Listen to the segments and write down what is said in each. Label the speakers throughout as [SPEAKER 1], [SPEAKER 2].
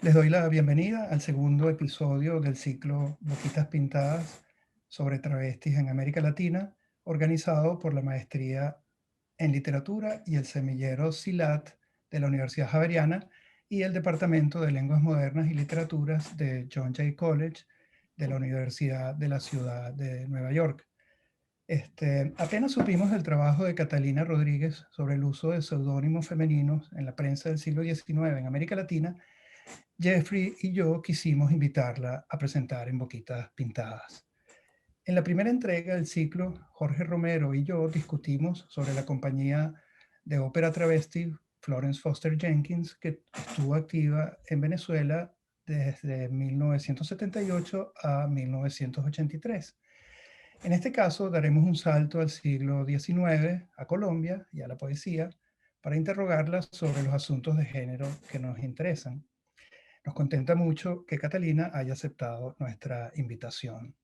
[SPEAKER 1] Les doy la bienvenida al segundo episodio del ciclo Boquitas Pintadas sobre travestis en América Latina, organizado por la Maestría en Literatura y el Semillero SILAT de la Universidad Javeriana y el Departamento de Lenguas Modernas y Literaturas de John Jay College de la Universidad de la Ciudad de Nueva York. Apenas supimos del trabajo de Catalina Rodríguez sobre el uso de seudónimos femeninos en la prensa del siglo XIX en América Latina. Jeffrey y yo quisimos invitarla a presentar en Boquitas Pintadas. En la primera entrega del ciclo, Jorge Romero y yo discutimos sobre la compañía de ópera travesti Florence Foster Jenkins, que estuvo activa en Venezuela desde 1978 a 1983. En este caso, daremos un salto al siglo XIX, a Colombia y a la poesía, para interrogarla sobre los asuntos de género que nos interesan. Nos contenta mucho que Catalina haya aceptado nuestra invitación.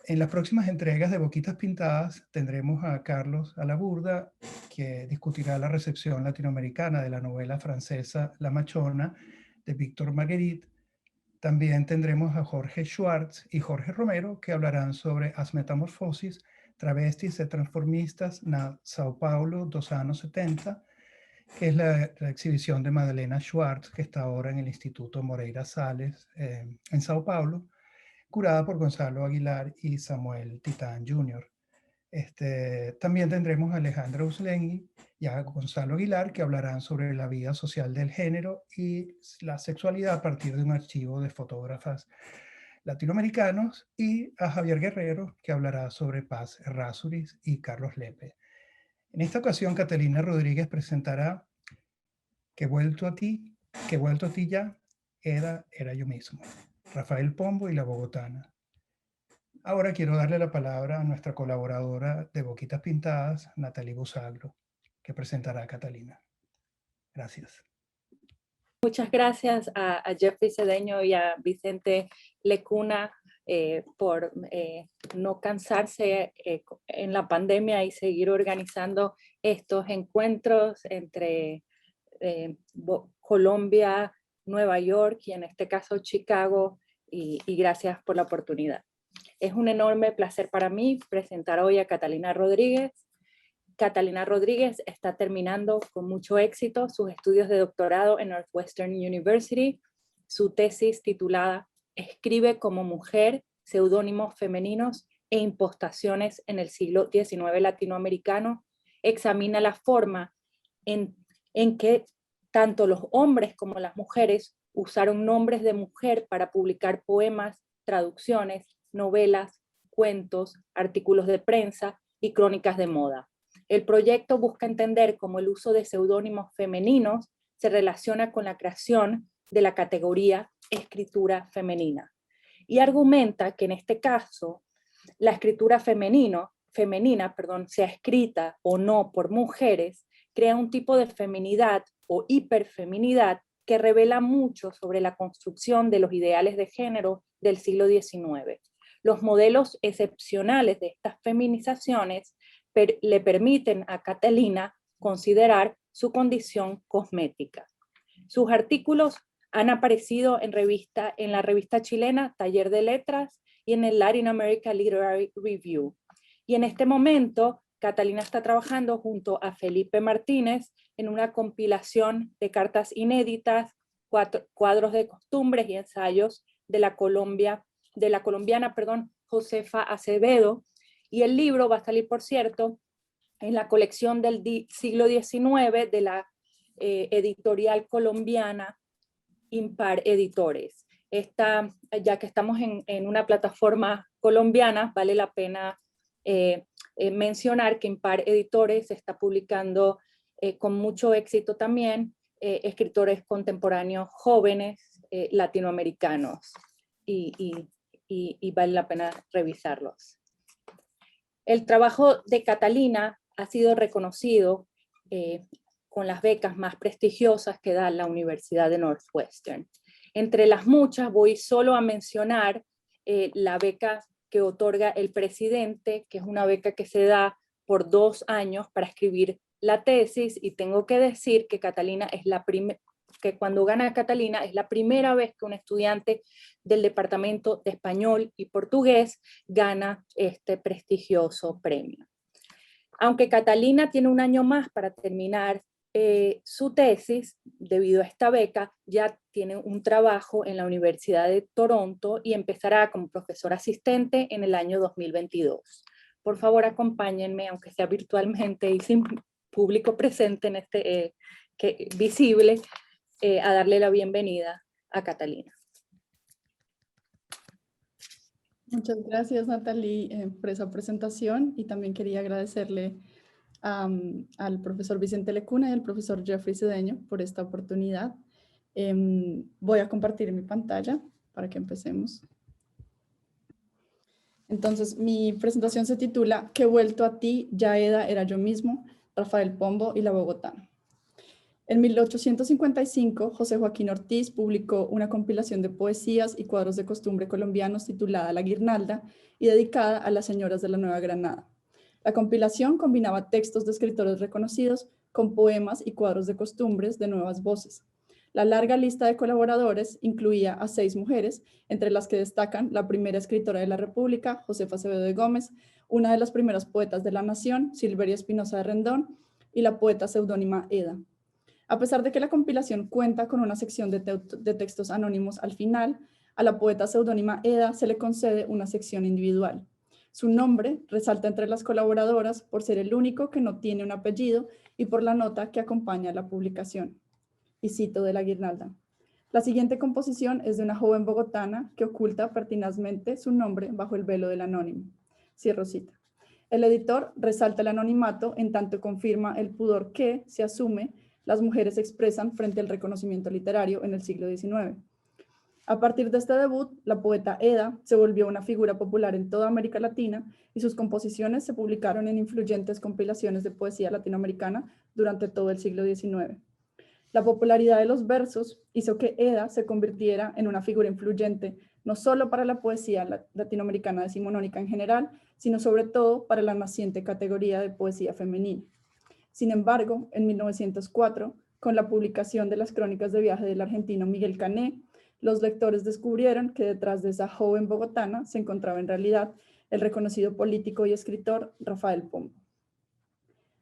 [SPEAKER 1] En las próximas entregas de Boquitas Pintadas tendremos a Carlos Alaburda, que discutirá la recepción latinoamericana de la novela francesa La Machona de Víctor Marguerite. También tendremos a Jorge Schwartz y Jorge Romero, que hablarán sobre As Metamorfosis, travestis e transformistas na Sao Paulo dos anos 70, que es la exhibición de Madalena Schwartz, que está ahora en el Instituto Moreira Salles en Sao Paulo, curada por Gonzalo Aguilar y Samuel Titán Jr. También tendremos a Alejandra Uslengui y a Gonzalo Aguilar, que hablarán sobre la vida social del género y la sexualidad a partir de un archivo de fotógrafas latinoamericanos, y a Javier Guerrero, que hablará sobre Paz Errázuriz y Carlos Lepe. En esta ocasión, Catalina Rodríguez presentará Que vuelto a ti, que vuelto a ti ya, era yo mismo. Rafael Pombo y La Bogotana. Ahora quiero darle la palabra a nuestra colaboradora de Boquitas Pintadas, Natalie Busaglo, que presentará a Catalina. Gracias.
[SPEAKER 2] Muchas gracias a Jeffrey Cedeño y a Vicente Lecuna por no cansarse en la pandemia y seguir organizando estos encuentros entre Colombia, Nueva York y en este caso Chicago, y gracias por la oportunidad. Es un enorme placer para mí presentar hoy a Catalina Rodríguez. Catalina Rodríguez está terminando con mucho éxito sus estudios de doctorado en Northwestern University. Su tesis titulada Escribe como mujer, seudónimos femeninos e impostaciones en el siglo XIX latinoamericano, examina la forma en que tanto los hombres como las mujeres usaron nombres de mujer para publicar poemas, traducciones, novelas, cuentos, artículos de prensa y crónicas de moda. El proyecto busca entender cómo el uso de seudónimos femeninos se relaciona con la creación de la categoría escritura femenina. Y argumenta que en este caso, la escritura femenina, sea escrita o no por mujeres, crea un tipo de feminidad o hiperfeminidad que revela mucho sobre la construcción de los ideales de género del siglo XIX. Los modelos excepcionales de estas feminizaciones le permiten a Catalina considerar su condición cosmética. Sus artículos han aparecido en la revista chilena Taller de Letras y en el Latin America Literary Review. Y en este momento, Catalina está trabajando junto a Felipe Martínez en una compilación de cartas inéditas, cuadros de costumbres y ensayos de la colombiana Josefa Acevedo, y el libro va a salir, por cierto, en la colección del siglo XIX de la editorial colombiana Impar Editores. Ya que estamos en una plataforma colombiana, vale la pena mencionar que Impar Editores está publicando con mucho éxito también escritores contemporáneos jóvenes latinoamericanos, y vale la pena revisarlos. El trabajo de Catalina ha sido reconocido con las becas más prestigiosas que da la Universidad de Northwestern. Entre las muchas voy solo a mencionar la beca que otorga el presidente, que es una beca que se da por 2 años para escribir la tesis, y tengo que decir que Catalina es que cuando gana Catalina es la primera vez que un estudiante del departamento de español y portugués gana este prestigioso premio. Aunque Catalina tiene un año más para terminar su tesis, debido a esta beca, ya tiene un trabajo en la Universidad de Toronto y empezará como profesor asistente en el año 2022. Por favor, acompáñenme, aunque sea virtualmente y sin público presente en este visible, a darle la bienvenida a Catalina.
[SPEAKER 3] Muchas gracias, Natalie, por esa presentación, y también quería agradecerle al profesor Vicente Lecuna y al profesor Jeffrey Cedeño por esta oportunidad. Voy a compartir mi pantalla para que empecemos. Entonces, mi presentación se titula ¿Qué vuelto a ti, Yaeda, era yo mismo? Rafael Pombo y la Bogotana. En 1855, José Joaquín Ortiz publicó una compilación de poesías y cuadros de costumbre colombianos titulada La Guirnalda y dedicada a las señoras de la Nueva Granada. La compilación combinaba textos de escritores reconocidos con poemas y cuadros de costumbres de nuevas voces. La larga lista de colaboradores incluía a 6 mujeres, entre las que destacan la primera escritora de la República, Josefa Acevedo de Gómez, una de las primeras poetas de la Nación, Silveria Espinosa de Rendón, y la poeta seudónima Eda. A pesar de que la compilación cuenta con una sección de textos anónimos al final, a la poeta seudónima Eda se le concede una sección individual. Su nombre resalta entre las colaboradoras por ser el único que no tiene un apellido y por la nota que acompaña la publicación. Y cito de La Guirnalda: la siguiente composición es de una joven bogotana que oculta pertinazmente su nombre bajo el velo del anónimo. Cierro cita. El editor resalta el anonimato en tanto confirma el pudor que, se asume, las mujeres expresan frente al reconocimiento literario en el siglo XIX. A partir de este debut, la poeta Eda se volvió una figura popular en toda América Latina y sus composiciones se publicaron en influyentes compilaciones de poesía latinoamericana durante todo el siglo XIX. La popularidad de los versos hizo que Eda se convirtiera en una figura influyente, no solo para la poesía latinoamericana decimonónica en general, sino sobre todo para la naciente categoría de poesía femenina. Sin embargo, en 1904, con la publicación de las crónicas de viaje del argentino Miguel Cané, los lectores descubrieron que detrás de esa joven bogotana se encontraba en realidad el reconocido político y escritor Rafael Pombo.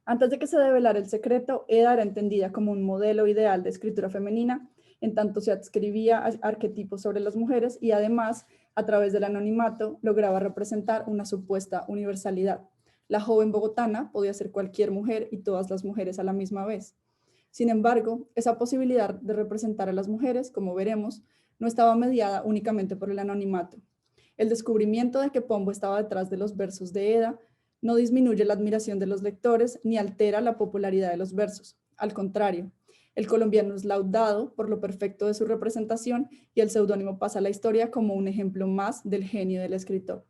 [SPEAKER 3] Antes de que se develara el secreto, Eda era entendida como un modelo ideal de escritura femenina, en tanto se adscribía a arquetipos sobre las mujeres y además, a través del anonimato, lograba representar una supuesta universalidad. La joven bogotana podía ser cualquier mujer y todas las mujeres a la misma vez. Sin embargo, esa posibilidad de representar a las mujeres, como veremos, no estaba mediada únicamente por el anonimato. El descubrimiento de que Pombo estaba detrás de los versos de Eda no disminuye la admiración de los lectores ni altera la popularidad de los versos. Al contrario, el colombiano es laudado por lo perfecto de su representación y el seudónimo pasa a la historia como un ejemplo más del genio del escritor.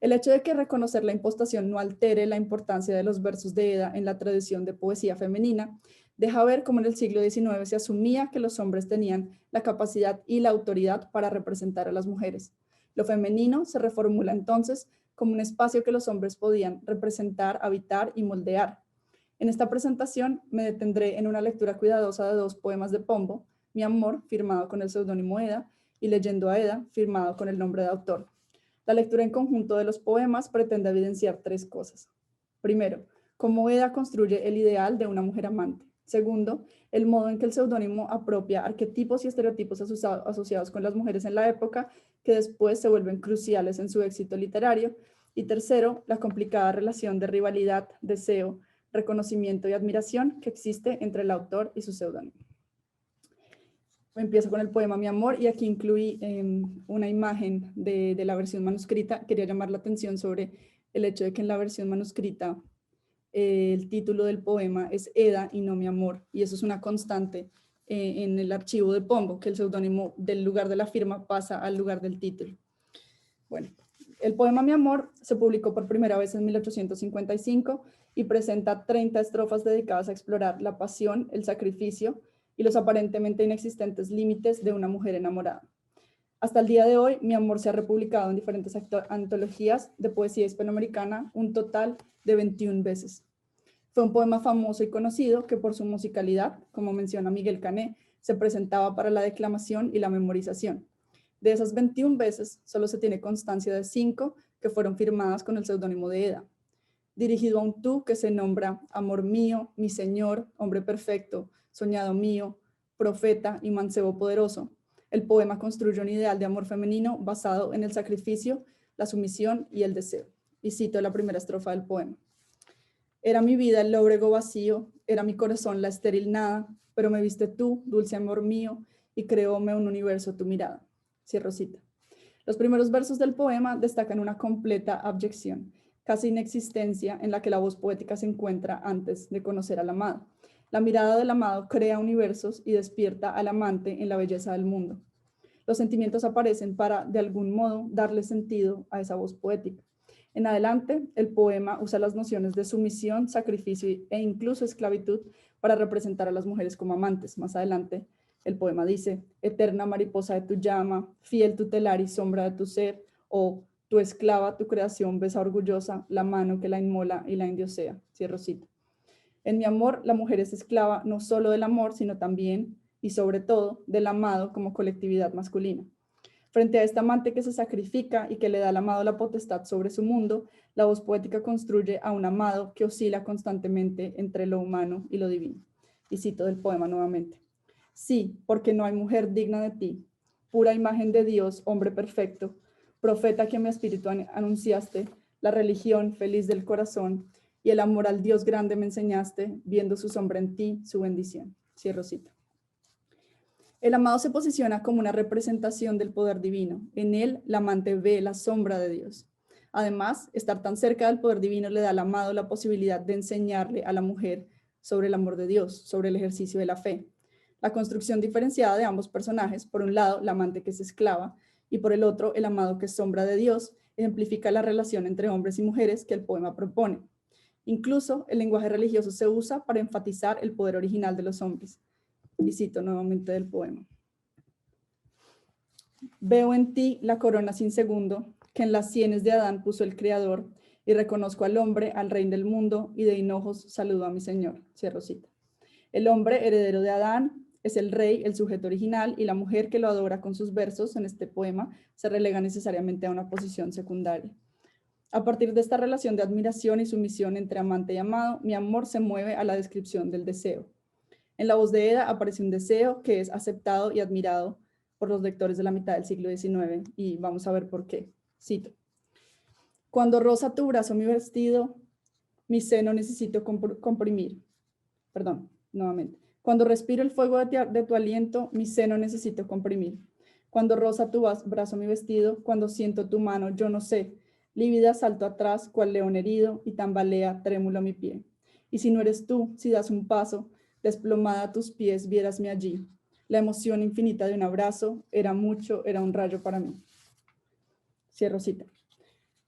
[SPEAKER 3] El hecho de que reconocer la impostación no altere la importancia de los versos de Eda en la tradición de poesía femenina, deja ver cómo en el siglo XIX se asumía que los hombres tenían la capacidad y la autoridad para representar a las mujeres. Lo femenino se reformula entonces como un espacio que los hombres podían representar, habitar y moldear. En esta presentación me detendré en una lectura cuidadosa de 2 poemas de Pombo, Mi amor, firmado con el seudónimo Eda, y Leyendo a Eda, firmado con el nombre de autor. La lectura en conjunto de los poemas pretende evidenciar 3 cosas. Primero, cómo Eda construye el ideal de una mujer amante. Segundo, el modo en que el seudónimo apropia arquetipos y estereotipos asociados con las mujeres en la época, que después se vuelven cruciales en su éxito literario. Y tercero, la complicada relación de rivalidad, deseo, reconocimiento y admiración que existe entre el autor y su seudónimo. Empiezo con el poema Mi amor y aquí incluí una imagen de la versión manuscrita. Quería llamar la atención sobre el hecho de que en la versión manuscrita el título del poema es Eda y no Mi amor, y eso es una constante en el archivo de Pombo, que el seudónimo del lugar de la firma pasa al lugar del título. Bueno, el poema Mi amor se publicó por primera vez en 1855 y presenta 30 estrofas dedicadas a explorar la pasión, el sacrificio y los aparentemente inexistentes límites de una mujer enamorada. Hasta el día de hoy, Mi amor se ha republicado en diferentes antologías de poesía hispanoamericana, un total de 21 veces. Fue un poema famoso y conocido que por su musicalidad, como menciona Miguel Cané, se presentaba para la declamación y la memorización. De esas 21 veces, solo se tiene constancia de 5 que fueron firmadas con el seudónimo de Eda. Dirigido a un tú que se nombra amor mío, mi Señor, hombre perfecto, soñado mío, profeta y mancebo poderoso, el poema construye un ideal de amor femenino basado en el sacrificio, la sumisión y el deseo. Y cito la primera estrofa del poema. Era mi vida el lóbrego vacío, era mi corazón la estéril nada, pero me viste tú, dulce amor mío, y creóme un universo tu mirada. Cierro cita. Los primeros versos del poema destacan una completa abyección, casi inexistencia, en la que la voz poética se encuentra antes de conocer al amado. La mirada del amado crea universos y despierta al amante en la belleza del mundo. Los sentimientos aparecen para, de algún modo, darle sentido a esa voz poética. En adelante, el poema usa las nociones de sumisión, sacrificio e incluso esclavitud para representar a las mujeres como amantes. Más adelante, el poema dice, eterna mariposa de tu llama, fiel tutelar y sombra de tu ser, o tu esclava, tu creación, besa orgullosa, la mano que la inmola y la endiosea. Cierro cita. En mi amor, la mujer es esclava no solo del amor, sino también y sobre todo del amado como colectividad masculina. Frente a este amante que se sacrifica y que le da al amado la potestad sobre su mundo, la voz poética construye a un amado que oscila constantemente entre lo humano y lo divino. Y cito del poema nuevamente. Sí, porque no hay mujer digna de ti, pura imagen de Dios, hombre perfecto, profeta que mi espíritu anunciaste, la religión feliz del corazón y el amor al Dios grande me enseñaste, viendo su sombra en ti, su bendición. Cierro cita. El amado se posiciona como una representación del poder divino. En él, la amante ve la sombra de Dios. Además, estar tan cerca del poder divino le da al amado la posibilidad de enseñarle a la mujer sobre el amor de Dios, sobre el ejercicio de la fe. La construcción diferenciada de ambos personajes, por un lado, la amante que es esclava, y por el otro, el amado que es sombra de Dios, ejemplifica la relación entre hombres y mujeres que el poema propone. Incluso, el lenguaje religioso se usa para enfatizar el poder original de los hombres. Y cito nuevamente del poema. Veo en ti la corona sin segundo, que en las sienes de Adán puso el Creador, y reconozco al hombre, al rey del mundo, y de hinojos saludo a mi Señor. Cierro cita. El hombre, heredero de Adán, es el rey, el sujeto original, y la mujer que lo adora con sus versos en este poema se relega necesariamente a una posición secundaria. A partir de esta relación de admiración y sumisión entre amante y amado, mi amor se mueve a la descripción del deseo. En la voz de Eda aparece un deseo que es aceptado y admirado por los lectores de la mitad del siglo XIX, y vamos a ver por qué. Cito. Cuando roza tu brazo mi vestido, mi seno necesito comprimir. Perdón, nuevamente. Cuando respiro el fuego de tu aliento, mi seno necesito comprimir. Cuando roza tu brazo mi vestido, cuando siento tu mano, yo no sé. Lívida salto atrás, cual león herido, y tambalea trémulo mi pie. Y si no eres tú, si das un paso, desplomada a tus pies, viérasme allí. La emoción infinita de un abrazo era mucho, era un rayo para mí. Cierro cita.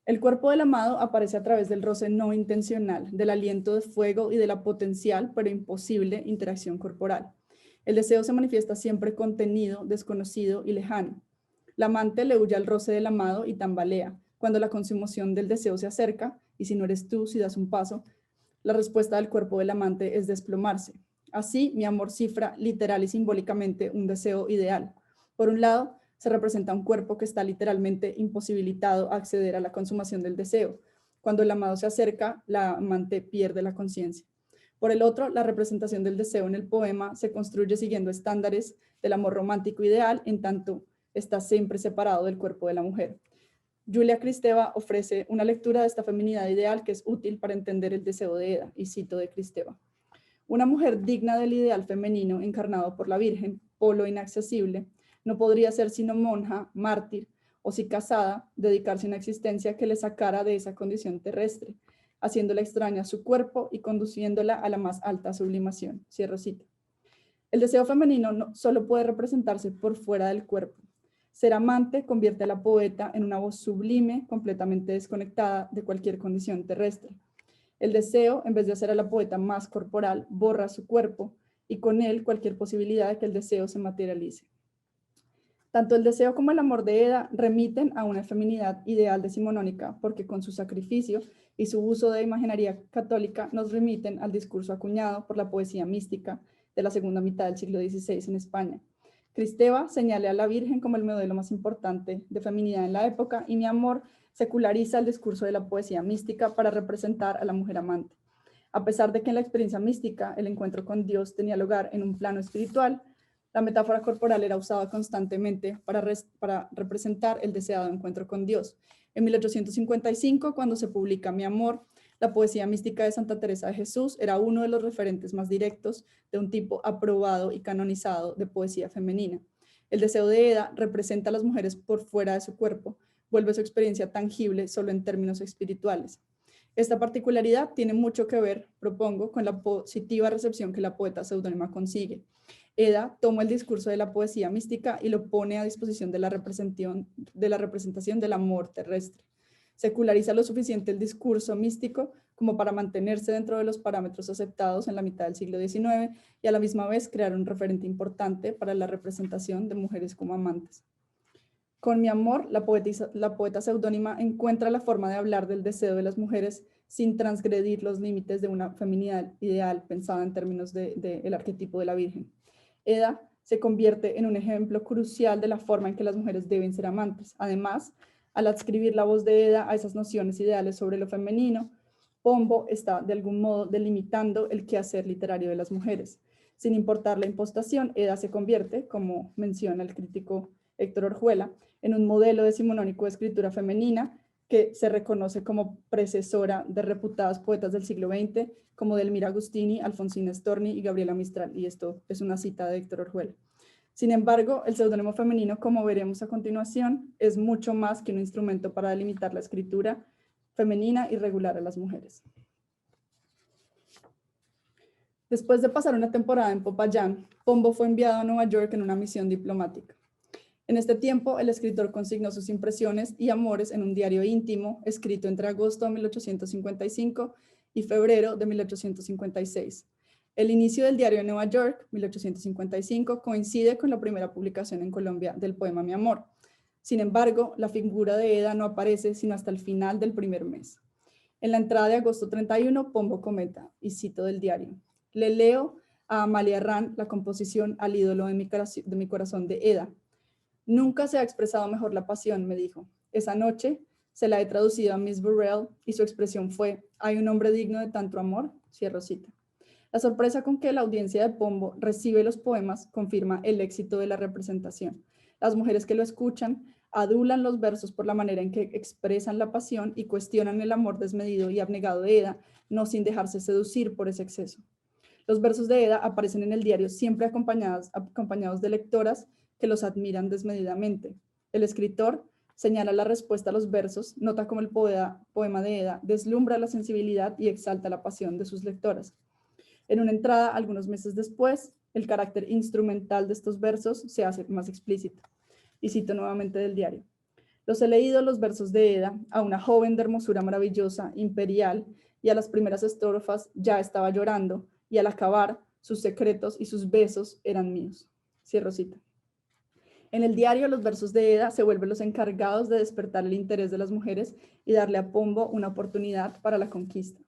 [SPEAKER 3] El cuerpo del amado aparece a través del roce no intencional, del aliento de fuego y de la potencial, pero imposible, interacción corporal. El deseo se manifiesta siempre contenido, desconocido y lejano. La amante le huye al roce del amado y tambalea. Cuando la consumación del deseo se acerca, y si no eres tú, si das un paso, la respuesta del cuerpo del amante es desplomarse. Así, mi amor cifra literal y simbólicamente un deseo ideal. Por un lado, se representa un cuerpo que está literalmente imposibilitado a acceder a la consumación del deseo. Cuando el amado se acerca, la amante pierde la conciencia. Por el otro, la representación del deseo en el poema se construye siguiendo estándares del amor romántico ideal, en tanto está siempre separado del cuerpo de la mujer. Julia Kristeva ofrece una lectura de esta feminidad ideal que es útil para entender el deseo de Eda, y cito de Kristeva. Una mujer digna del ideal femenino encarnado por la Virgen, polo inaccesible, no podría ser sino monja, mártir, o si casada, dedicarse a una existencia que le sacara de esa condición terrestre, haciéndola extraña a su cuerpo y conduciéndola a la más alta sublimación. Cierro cita. El deseo femenino no solo puede representarse por fuera del cuerpo. Ser amante convierte a la poeta en una voz sublime, completamente desconectada de cualquier condición terrestre. El deseo, en vez de hacer a la poeta más corporal, borra su cuerpo y con él cualquier posibilidad de que el deseo se materialice. Tanto el deseo como el amor de Eda remiten a una feminidad ideal decimonónica, porque con su sacrificio y su uso de imaginería católica nos remiten al discurso acuñado por la poesía mística de la segunda mitad del siglo XVI en España. Kristeva señala a la Virgen como el modelo más importante de feminidad en la época y Mi Amor seculariza el discurso de la poesía mística para representar a la mujer amante. A pesar de que en la experiencia mística el encuentro con Dios tenía lugar en un plano espiritual, la metáfora corporal era usada constantemente para representar el deseado encuentro con Dios. En 1855, cuando se publica Mi Amor, la poesía mística de Santa Teresa de Jesús era uno de los referentes más directos de un tipo aprobado y canonizado de poesía femenina. El deseo de Eda representa a las mujeres por fuera de su cuerpo, vuelve su experiencia tangible solo en términos espirituales. Esta particularidad tiene mucho que ver, propongo, con la positiva recepción que la poeta seudónima consigue. Eda toma el discurso de la poesía mística y lo pone a disposición de la representación del amor terrestre. Seculariza lo suficiente el discurso místico como para mantenerse dentro de los parámetros aceptados en la mitad del siglo XIX y a la misma vez crear un referente importante para la representación de mujeres como amantes. Con Mi Amor, la poeta seudónima encuentra la forma de hablar del deseo de las mujeres sin transgredir los límites de una feminidad ideal pensada en términos del arquetipo de la Virgen. Eda se convierte en un ejemplo crucial de la forma en que las mujeres deben ser amantes. Además, al adscribir la voz de Eda a esas nociones ideales sobre lo femenino, Pombo está de algún modo delimitando el quehacer literario de las mujeres. Sin importar la impostación, Eda se convierte, como menciona el crítico Héctor Orjuela, en un modelo decimonónico de escritura femenina que se reconoce como precesora de reputadas poetas del siglo XX como Delmira Agustini, Alfonsina Storni y Gabriela Mistral, y esto es una cita de Héctor Orjuela. Sin embargo, el seudónimo femenino, como veremos a continuación, es mucho más que un instrumento para delimitar la escritura femenina y regular a las mujeres. Después de pasar una temporada en Popayán, Pombo fue enviado a Nueva York en una misión diplomática. En este tiempo, el escritor consignó sus impresiones y amores en un diario íntimo escrito entre agosto de 1855 y febrero de 1856. El inicio del diario de Nueva York, 1855, coincide con la primera publicación en Colombia del poema Mi Amor. Sin embargo, la figura de Eda no aparece sino hasta el final del primer mes. En la entrada de agosto 31, Pombo comenta, y cito del diario: le leo a Amalia Rand la composición Al ídolo de mi corazón de Eda. Nunca se ha expresado mejor la pasión, me dijo. Esa noche se la he traducido a Miss Burrell y su expresión fue: ¿hay un hombre digno de tanto amor? Cierro cita. La sorpresa con que la audiencia de Pombo recibe los poemas confirma el éxito de la representación. Las mujeres que lo escuchan adulan los versos por la manera en que expresan la pasión y cuestionan el amor desmedido y abnegado de Eda, no sin dejarse seducir por ese exceso. Los versos de Eda aparecen en el diario siempre acompañados de lectoras que los admiran desmedidamente. El escritor señala la respuesta a los versos, nota cómo el poema de Eda deslumbra la sensibilidad y exalta la pasión de sus lectoras. En una entrada, algunos meses después, el carácter instrumental de estos versos se hace más explícito. Y cito nuevamente del diario: los he leído los versos de Eda a una joven de hermosura maravillosa, imperial, y a las primeras estrofas ya estaba llorando, y al acabar, sus secretos y sus besos eran míos. Cierro cita. En el diario, los versos de Eda se vuelven los encargados de despertar el interés de las mujeres y darle a Pombo una oportunidad para la conquista.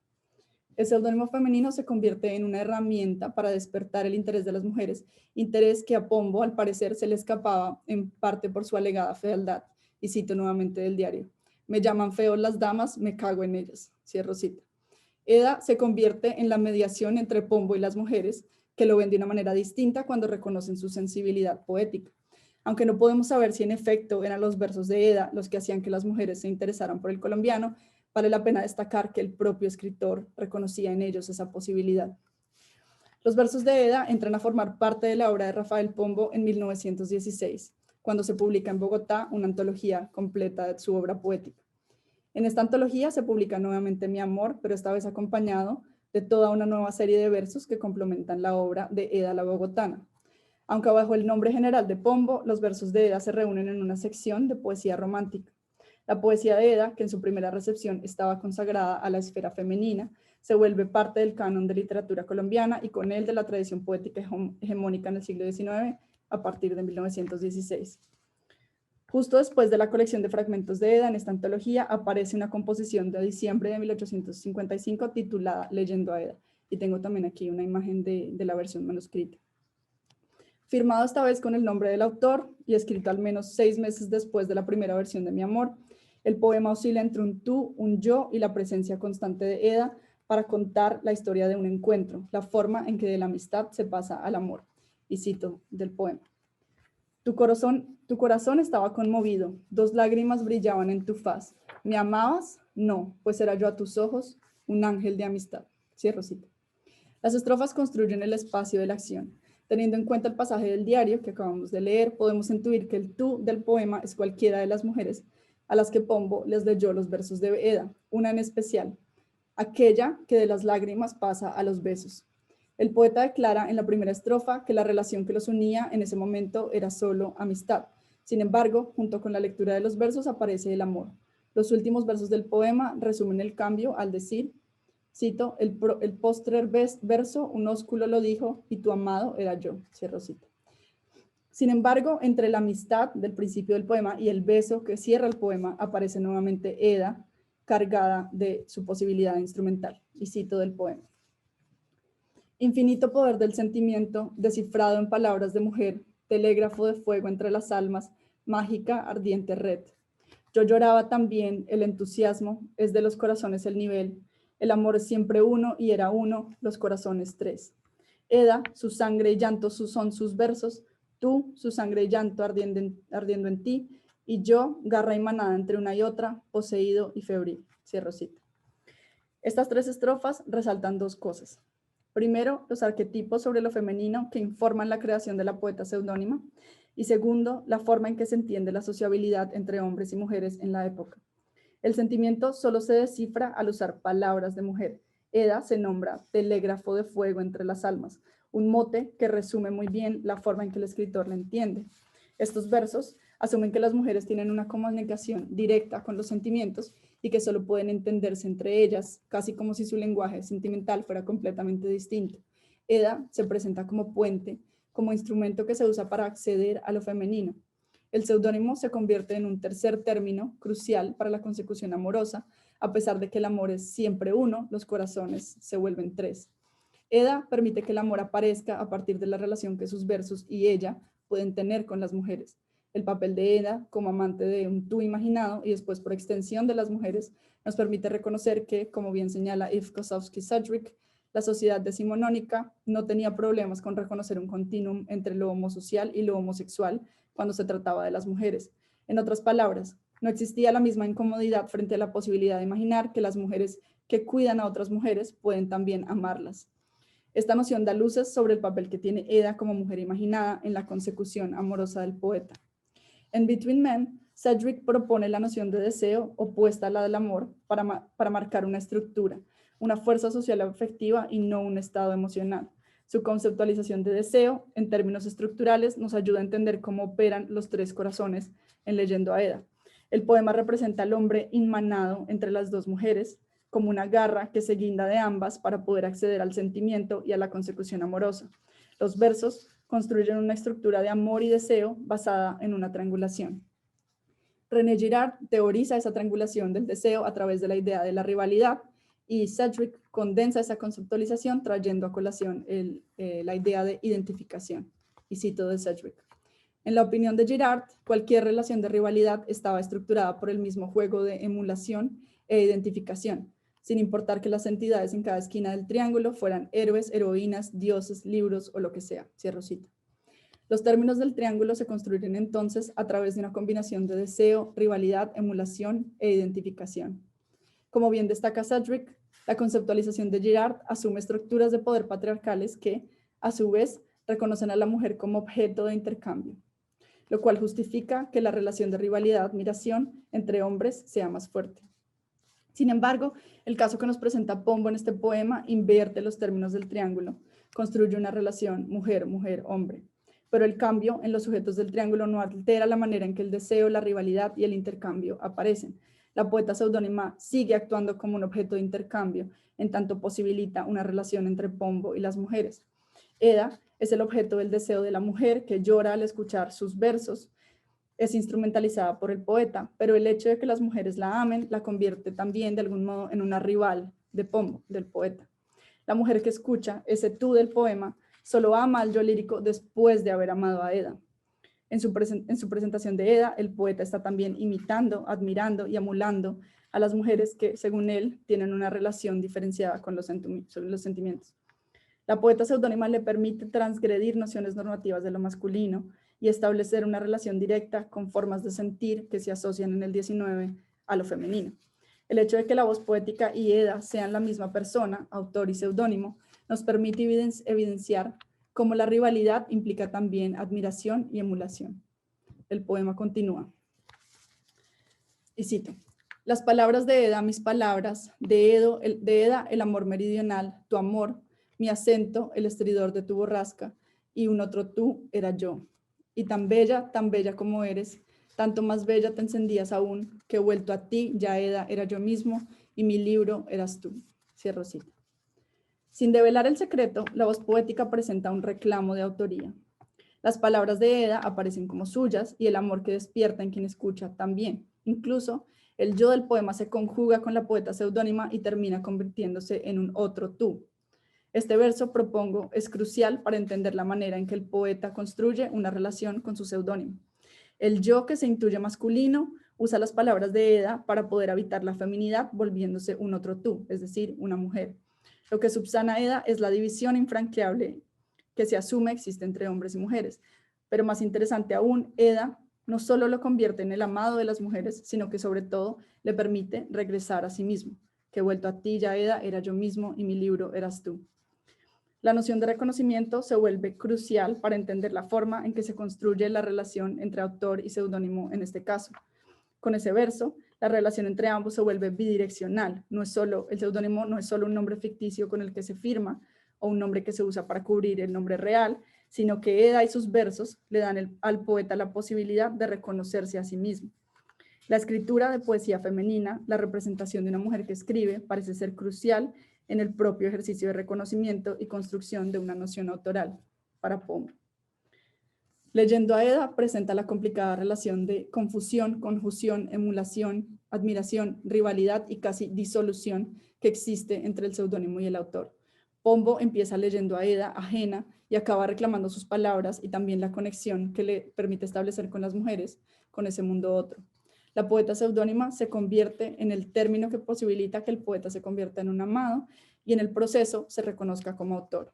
[SPEAKER 3] El seudónimo femenino se convierte en una herramienta para despertar el interés de las mujeres, interés que a Pombo, al parecer, se le escapaba en parte por su alegada fealdad. Y cito nuevamente del diario: me llaman feos las damas, me cago en ellas. Cierro cita. Eda se convierte en la mediación entre Pombo y las mujeres, que lo ven de una manera distinta cuando reconocen su sensibilidad poética. Aunque no podemos saber si en efecto eran los versos de Eda los que hacían que las mujeres se interesaran por el colombiano, vale la pena destacar que el propio escritor reconocía en ellos esa posibilidad. Los versos de Eda entran a formar parte de la obra de Rafael Pombo en 1916, cuando se publica en Bogotá una antología completa de su obra poética. En esta antología se publica nuevamente Mi Amor, pero esta vez acompañado de toda una nueva serie de versos que complementan la obra de Eda la Bogotana. Aunque bajo el nombre general de Pombo, los versos de Eda se reúnen en una sección de poesía romántica. La poesía de Eda, que en su primera recepción estaba consagrada a la esfera femenina, se vuelve parte del canon de literatura colombiana y con él de la tradición poética hegemónica en el siglo XIX a partir de 1916. Justo después de la colección de fragmentos de Eda, en esta antología aparece una composición de diciembre de 1855 titulada Leyendo a Eda. y tengo también aquí una imagen de la versión manuscrita. Firmado esta vez con el nombre del autor y escrito al menos 6 meses después de la primera versión de Mi amor, el poema oscila entre un tú, un yo y la presencia constante de Eda para contar la historia de un encuentro, la forma en que de la amistad se pasa al amor. Y cito del poema. Tu corazón estaba conmovido, 2 lágrimas brillaban en tu faz. ¿Me amabas? No, pues era yo a tus ojos un ángel de amistad. Cierro cita. Las estrofas construyen el espacio de la acción. Teniendo en cuenta el pasaje del diario que acabamos de leer, podemos intuir que el tú del poema es cualquiera de las mujeres a las que Pombo les leyó los versos de Eda, una en especial, aquella que de las lágrimas pasa a los besos. El poeta declara en la primera estrofa que la relación que los unía en ese momento era solo amistad. Sin embargo, junto con la lectura de los versos aparece el amor. Los últimos versos del poema resumen el cambio al decir, cito, el postrer verso, un ósculo lo dijo, y tu amado era yo, cierro cita. Sin embargo, entre la amistad del principio del poema y el beso que cierra el poema, aparece nuevamente Eda, cargada de su posibilidad instrumental. Y cito del poema. Infinito poder del sentimiento, descifrado en palabras de mujer, telégrafo de fuego entre las almas, mágica, ardiente red. Yo lloraba también, el entusiasmo es de los corazones el nivel, el amor es siempre uno y era uno, los corazones 3. Eda, su sangre y llanto son sus versos, tú, su sangre y llanto ardiendo en ti, y yo, garra y manada entre una y otra, poseído y febril. Cierro cita. Estas 3 estrofas resaltan 2 cosas. Primero, los arquetipos sobre lo femenino que informan la creación de la poeta seudónima, y segundo, la forma en que se entiende la sociabilidad entre hombres y mujeres en la época. El sentimiento solo se descifra al usar palabras de mujer. Eda se nombra telégrafo de fuego entre las almas, un mote que resume muy bien la forma en que el escritor la entiende. Estos versos asumen que las mujeres tienen una comunicación directa con los sentimientos y que solo pueden entenderse entre ellas, casi como si su lenguaje sentimental fuera completamente distinto. Eda se presenta como puente, como instrumento que se usa para acceder a lo femenino. El seudónimo se convierte en un tercer término crucial para la consecución amorosa, a pesar de que el amor es siempre uno, los corazones se vuelven 3. Eda permite que el amor aparezca a partir de la relación que sus versos y ella pueden tener con las mujeres. El papel de Eda como amante de un tú imaginado y después por extensión de las mujeres nos permite reconocer que, como bien señala Eve Kosowski-Sedgwick, la sociedad decimonónica no tenía problemas con reconocer un continuum entre lo homosocial y lo homosexual cuando se trataba de las mujeres. En otras palabras, no existía la misma incomodidad frente a la posibilidad de imaginar que las mujeres que cuidan a otras mujeres pueden también amarlas. Esta noción da luces sobre el papel que tiene Eda como mujer imaginada en la consecución amorosa del poeta. En Between Men, Sedgwick propone la noción de deseo opuesta a la del amor para marcar una estructura, una fuerza social afectiva y no un estado emocional. Su conceptualización de deseo, en términos estructurales, nos ayuda a entender cómo operan los 3 corazones en Leyendo a Eda. El poema representa al hombre inmanado entre las 2 mujeres, como una garra que se guinda de ambas para poder acceder al sentimiento y a la consecución amorosa. Los versos construyen una estructura de amor y deseo basada en una triangulación. René Girard teoriza esa triangulación del deseo a través de la idea de la rivalidad y Sedgwick condensa esa conceptualización trayendo a colación la idea de identificación. Y cito de Sedgwick. En la opinión de Girard, cualquier relación de rivalidad estaba estructurada por el mismo juego de emulación e identificación, sin importar que las entidades en cada esquina del triángulo fueran héroes, heroínas, dioses, libros o lo que sea. Cierro cita. Los términos del triángulo se construyen entonces a través de una combinación de deseo, rivalidad, emulación e identificación. Como bien destaca Sedgwick, la conceptualización de Girard asume estructuras de poder patriarcales que, a su vez, reconocen a la mujer como objeto de intercambio, lo cual justifica que la relación de rivalidad-admiración entre hombres sea más fuerte. Sin embargo, el caso que nos presenta Pombo en este poema invierte los términos del triángulo, construye una relación mujer-mujer-hombre, pero el cambio en los sujetos del triángulo no altera la manera en que el deseo, la rivalidad y el intercambio aparecen. La poeta seudónima sigue actuando como un objeto de intercambio, en tanto posibilita una relación entre Pombo y las mujeres. Eda es el objeto del deseo de la mujer que llora al escuchar sus versos, es instrumentalizada por el poeta, pero el hecho de que las mujeres la amen la convierte también de algún modo en una rival de Pombo, del poeta. La mujer que escucha, ese tú del poema, solo ama al yo lírico después de haber amado a Eda. En su presentación de Eda, el poeta está también imitando, admirando y emulando a las mujeres que, según él, tienen una relación diferenciada con los sentimientos. La poeta seudónima le permite transgredir nociones normativas de lo masculino y establecer una relación directa con formas de sentir que se asocian en el 19 a lo femenino. El hecho de que la voz poética y Eda sean la misma persona, autor y seudónimo, nos permite evidenciar cómo la rivalidad implica también admiración y emulación. El poema continúa. Y cito: las palabras de Eda, mis palabras, de Eda, el amor meridional, tu amor, mi acento, el estridor de tu borrasca, y un otro tú era yo. Y tan bella como eres, tanto más bella te encendías aún, que vuelto a ti, ya Eda era yo mismo, y mi libro eras tú. Cierro cita. Sin develar el secreto, la voz poética presenta un reclamo de autoría. Las palabras de Eda aparecen como suyas y el amor que despierta en quien escucha también. Incluso, el yo del poema se conjuga con la poeta seudónima y termina convirtiéndose en un otro tú. Este verso, propongo, es crucial para entender la manera en que el poeta construye una relación con su seudónimo. El yo que se intuye masculino usa las palabras de Eda para poder habitar la feminidad, volviéndose un otro tú, es decir, una mujer. Lo que subsana Eda es la división infranqueable que se asume existe entre hombres y mujeres. Pero más interesante aún, Eda no solo lo convierte en el amado de las mujeres, sino que sobre todo le permite regresar a sí mismo. Que vuelto a ti, ya Eda, era yo mismo y mi libro eras tú. La noción de reconocimiento se vuelve crucial para entender la forma en que se construye la relación entre autor y seudónimo en este caso. Con ese verso, la relación entre ambos se vuelve bidireccional. El seudónimo no es solo un nombre ficticio con el que se firma o un nombre que se usa para cubrir el nombre real, sino que Eda y sus versos le dan al poeta la posibilidad de reconocerse a sí mismo. La escritura de poesía femenina, la representación de una mujer que escribe, parece ser crucial en el propio ejercicio de reconocimiento y construcción de una noción autoral para Pombo. Leyendo a Eda presenta la complicada relación de confusión, conjunción, emulación, admiración, rivalidad y casi disolución que existe entre el seudónimo y el autor. Pombo empieza leyendo a Eda ajena y acaba reclamando sus palabras y también la conexión que le permite establecer con las mujeres, con ese mundo otro. La poeta seudónima se convierte en el término que posibilita que el poeta se convierta en un amado y en el proceso se reconozca como autor.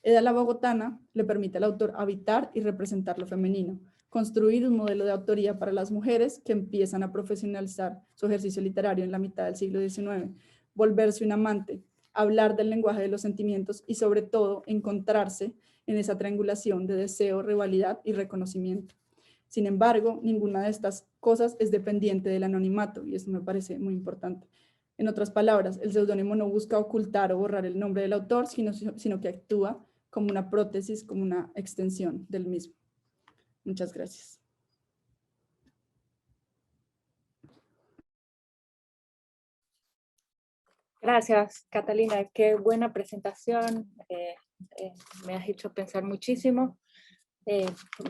[SPEAKER 3] Eda la bogotana le permite al autor habitar y representar lo femenino, construir un modelo de autoría para las mujeres que empiezan a profesionalizar su ejercicio literario en la mitad del siglo XIX, volverse un amante, hablar del lenguaje de los sentimientos y sobre todo encontrarse en esa triangulación de deseo, rivalidad y reconocimiento. Sin embargo, ninguna de estas cosas es dependiente del anonimato y eso me parece muy importante. En otras palabras, el seudónimo no busca ocultar o borrar el nombre del autor, sino que actúa como una prótesis, como una extensión del mismo. Muchas gracias.
[SPEAKER 2] Gracias, Catalina. Qué buena presentación. Me has hecho pensar muchísimo.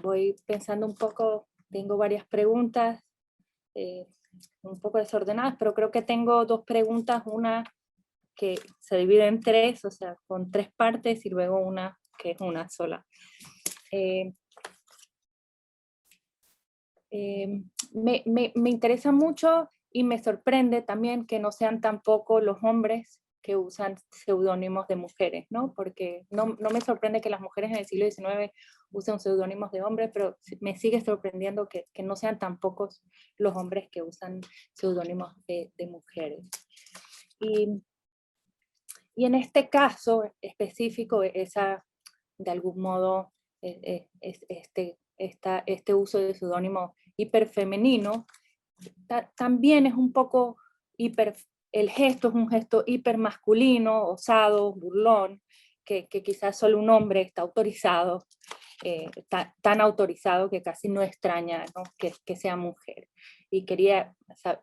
[SPEAKER 2] Voy pensando un poco, tengo varias preguntas, un poco desordenadas, pero creo que tengo dos preguntas, una que se divide en tres, o sea, con tres partes, y luego una que es una sola. Me interesa mucho y me sorprende también que no sean tampoco los hombres que usan seudónimos de mujeres, ¿no? Porque no me sorprende que las mujeres en el siglo XIX usen seudónimos de hombres, pero me sigue sorprendiendo que no sean tampoco los hombres que usan seudónimos de mujeres. Y en este caso específico, de algún modo, este uso de seudónimo hiperfemenino, también es un poco el gesto es un gesto hipermasculino, osado, burlón, que quizás solo un hombre está autorizado, tan autorizado que casi no extraña, ¿no? Que sea mujer. Y quería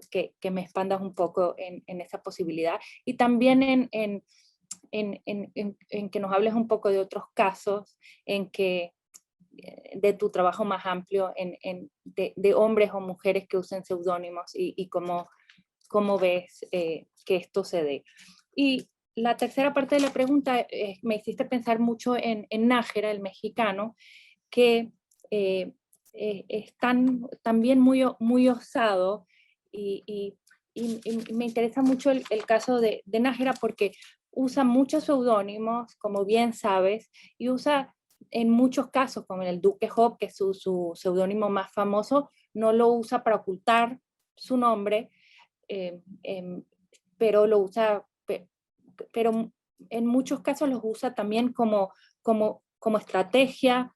[SPEAKER 2] que me expandas un poco en esa posibilidad. Y también en que nos hables un poco de otros casos en que de tu trabajo más amplio de hombres o mujeres que usen seudónimos y cómo ves que esto se dé. Y la tercera parte de la pregunta me hiciste pensar mucho en Nájera, el mexicano, que es también muy osado y me interesa mucho el caso de Nájera porque usa muchos seudónimos, como bien sabes, y usa en muchos casos, como en el Duque Job, que es su seudónimo más famoso, no lo usa para ocultar su nombre, eh, eh, pero lo usa, pero en muchos casos los usa también como estrategia.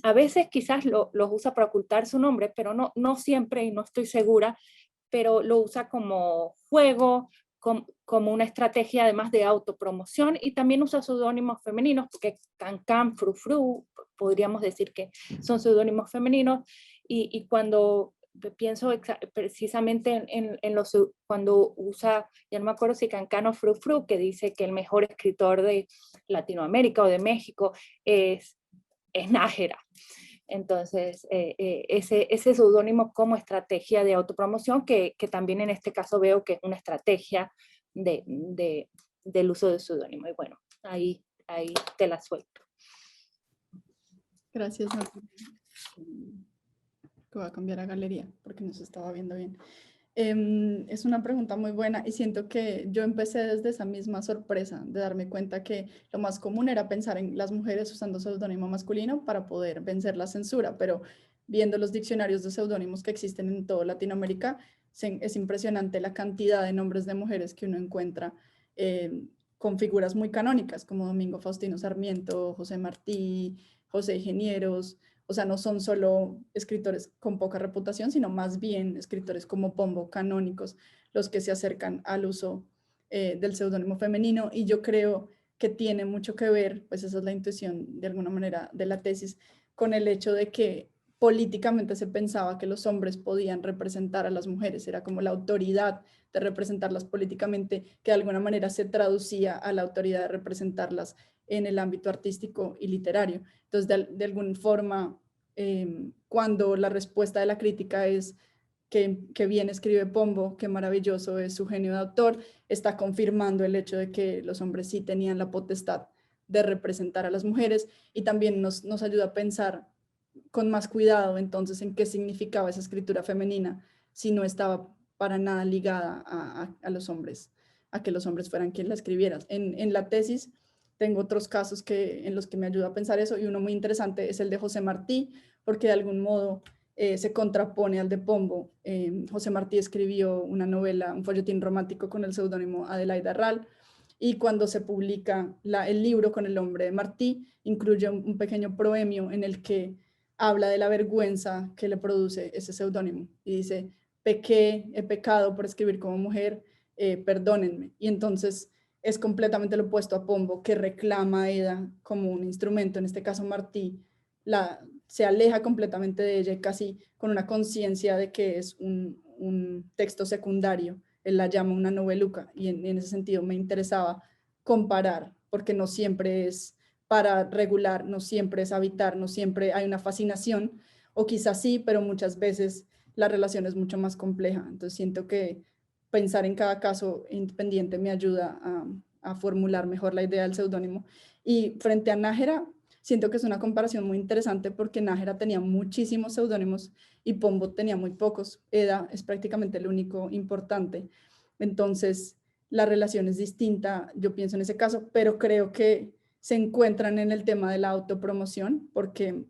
[SPEAKER 2] A veces quizás los usa para ocultar su nombre, pero no siempre y no estoy segura, pero lo usa como juego, como una estrategia además de autopromoción, y también usa seudónimos femeninos, porque Can, Fru Fru, podríamos decir que son seudónimos femeninos, y cuando pienso precisamente cuando usa, ya no me acuerdo si Cancano Fru Fru, que dice que el mejor escritor de Latinoamérica o de México es Nájera. Entonces, ese seudónimo como estrategia de autopromoción, que también en este caso veo que es una estrategia del uso de seudónimo. Y bueno, ahí te la suelto.
[SPEAKER 3] Gracias, Natalia. Que voy a cambiar a galería porque no se estaba viendo bien. Es una pregunta muy buena y siento que yo empecé desde esa misma sorpresa de darme cuenta que lo más común era pensar en las mujeres usando seudónimo masculino para poder vencer la censura, pero viendo los diccionarios de seudónimos que existen en toda Latinoamérica, es impresionante la cantidad de nombres de mujeres que uno encuentra con figuras muy canónicas como Domingo Faustino Sarmiento, José Martí, José Ingenieros. O sea, no son solo escritores con poca reputación, sino más bien escritores como Pombo, canónicos, los que se acercan al uso del seudónimo femenino. Y yo creo que tiene mucho que ver, pues esa es la intuición de alguna manera de la tesis, con el hecho de que políticamente se pensaba que los hombres podían representar a las mujeres, era como la autoridad de representarlas políticamente, que de alguna manera se traducía a la autoridad de representarlas en el ámbito artístico y literario. Entonces, de alguna forma, cuando la respuesta de la crítica es que bien escribe Pombo, que maravilloso es su genio de autor, está confirmando el hecho de que los hombres sí tenían la potestad de representar a las mujeres y también nos ayuda a pensar con más cuidado entonces en qué significaba esa escritura femenina si no estaba para nada ligada a los hombres, a que los hombres fueran quien la escribieran. En la tesis tengo otros casos en los que me ayuda a pensar eso y uno muy interesante es el de José Martí, porque de algún modo se contrapone al de Pombo. José Martí escribió una novela, un folletín romántico con el seudónimo Adelaida Ral, y cuando se publica el libro con el nombre de Martí, incluye un pequeño proemio en el que habla de la vergüenza que le produce ese seudónimo y dice, he pecado por escribir como mujer, perdónenme. Y entonces es completamente lo opuesto a Pombo, que reclama a Eda como un instrumento, en este caso Martí, se aleja completamente de ella, casi con una conciencia de que es un texto secundario. Él la llama una noveluca y en ese sentido me interesaba comparar, porque no siempre es para regular, no siempre es habitar, no siempre hay una fascinación, o quizás sí, pero muchas veces la relación es mucho más compleja. Entonces siento que pensar en cada caso independiente me ayuda a formular mejor la idea del seudónimo. Y frente a Nájera, siento que es una comparación muy interesante porque Nájera tenía muchísimos seudónimos y Pombo tenía muy pocos. Eda es prácticamente el único importante. Entonces, la relación es distinta, yo pienso en ese caso, pero creo que se encuentran en el tema de la autopromoción, porque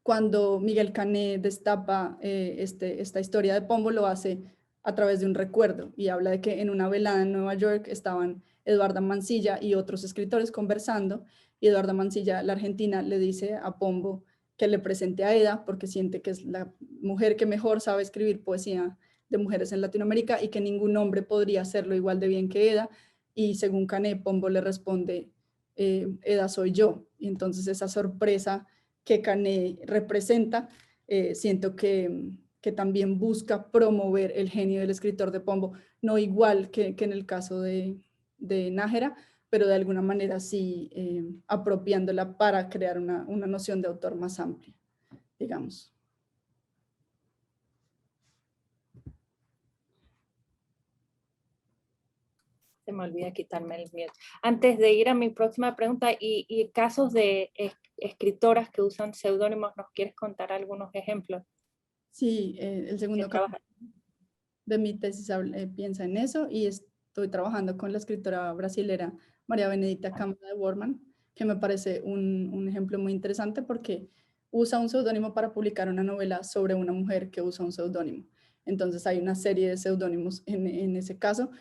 [SPEAKER 3] cuando Miguel Cané destapa esta historia de Pombo, lo hace a través de un recuerdo y habla de que en una velada en Nueva York estaban Eduarda Mansilla y otros escritores conversando, y Eduarda Mansilla, la argentina, le dice a Pombo que le presente a Eda porque siente que es la mujer que mejor sabe escribir poesía de mujeres en Latinoamérica y que ningún hombre podría hacerlo igual de bien que Eda. Y según Cané, Pombo le responde, Eda soy yo. Y entonces esa sorpresa que Cané representa, siento que también busca promover el genio del escritor de Pombo, no igual que en el caso de Nájera, pero de alguna manera sí apropiándola para crear una noción de autor más amplia, digamos.
[SPEAKER 2] se me olvida quitarme el miedo. Antes de ir a mi próxima pregunta, y casos de escritoras que usan seudónimos, ¿nos quieres contar algunos ejemplos?
[SPEAKER 3] Sí, el segundo capítulo de mi tesis piensa en eso, y estoy trabajando con la escritora brasilera María Benedita Câmara de Borman, que me parece un ejemplo muy interesante porque usa un seudónimo para publicar una novela sobre una mujer que usa un seudónimo. Entonces hay una serie de seudónimos en ese caso,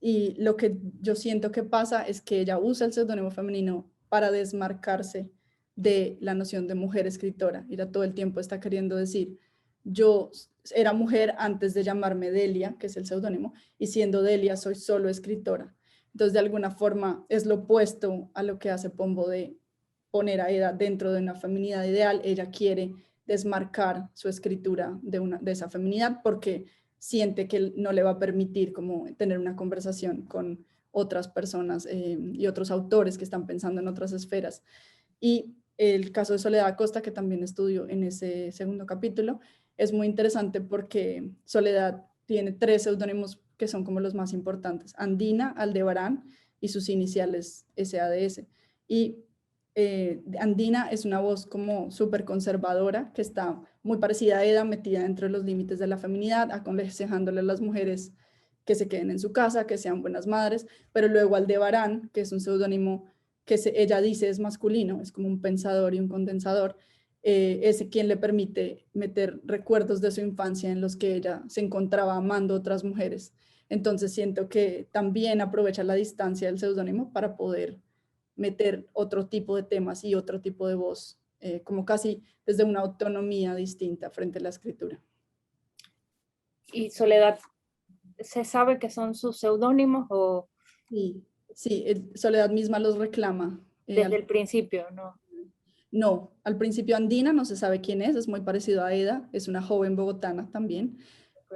[SPEAKER 3] y lo que yo siento que pasa es que ella usa el seudónimo femenino para desmarcarse de la noción de mujer escritora. Ella todo el tiempo está queriendo decir: yo era mujer antes de llamarme Delia, que es el seudónimo, y siendo Delia soy solo escritora. Entonces, de alguna forma, es lo opuesto a lo que hace Pombo de poner a Eda dentro de una feminidad ideal. Ella quiere desmarcar su escritura de esa feminidad porque siente que no le va a permitir como tener una conversación con otras personas y otros autores que están pensando en otras esferas. Y el caso de Soledad Acosta, que también estudio en ese segundo capítulo, es muy interesante porque Soledad tiene 3 seudónimos que son como los más importantes: Andina, Aldebarán y sus iniciales SADS. Y Andina es una voz como súper conservadora, que está muy parecida a Eda, metida dentro de los límites de la feminidad, aconsejándole a las mujeres que se queden en su casa, que sean buenas madres. Pero luego Aldebarán, que es un seudónimo que ella dice es masculino, es como un pensador y un condensador, es quien le permite meter recuerdos de su infancia en los que ella se encontraba amando a otras mujeres. Entonces siento que también aprovecha la distancia del seudónimo para poder meter otro tipo de temas y otro tipo de voz, como casi desde una autonomía distinta frente a la escritura.
[SPEAKER 2] ¿Y Soledad, se sabe que son sus seudónimos o
[SPEAKER 3] Sí, sí, Soledad misma los reclama.
[SPEAKER 2] desde el principio, no?
[SPEAKER 3] No, al principio Andina no se sabe quién es muy parecido a Eda, es una joven bogotana también,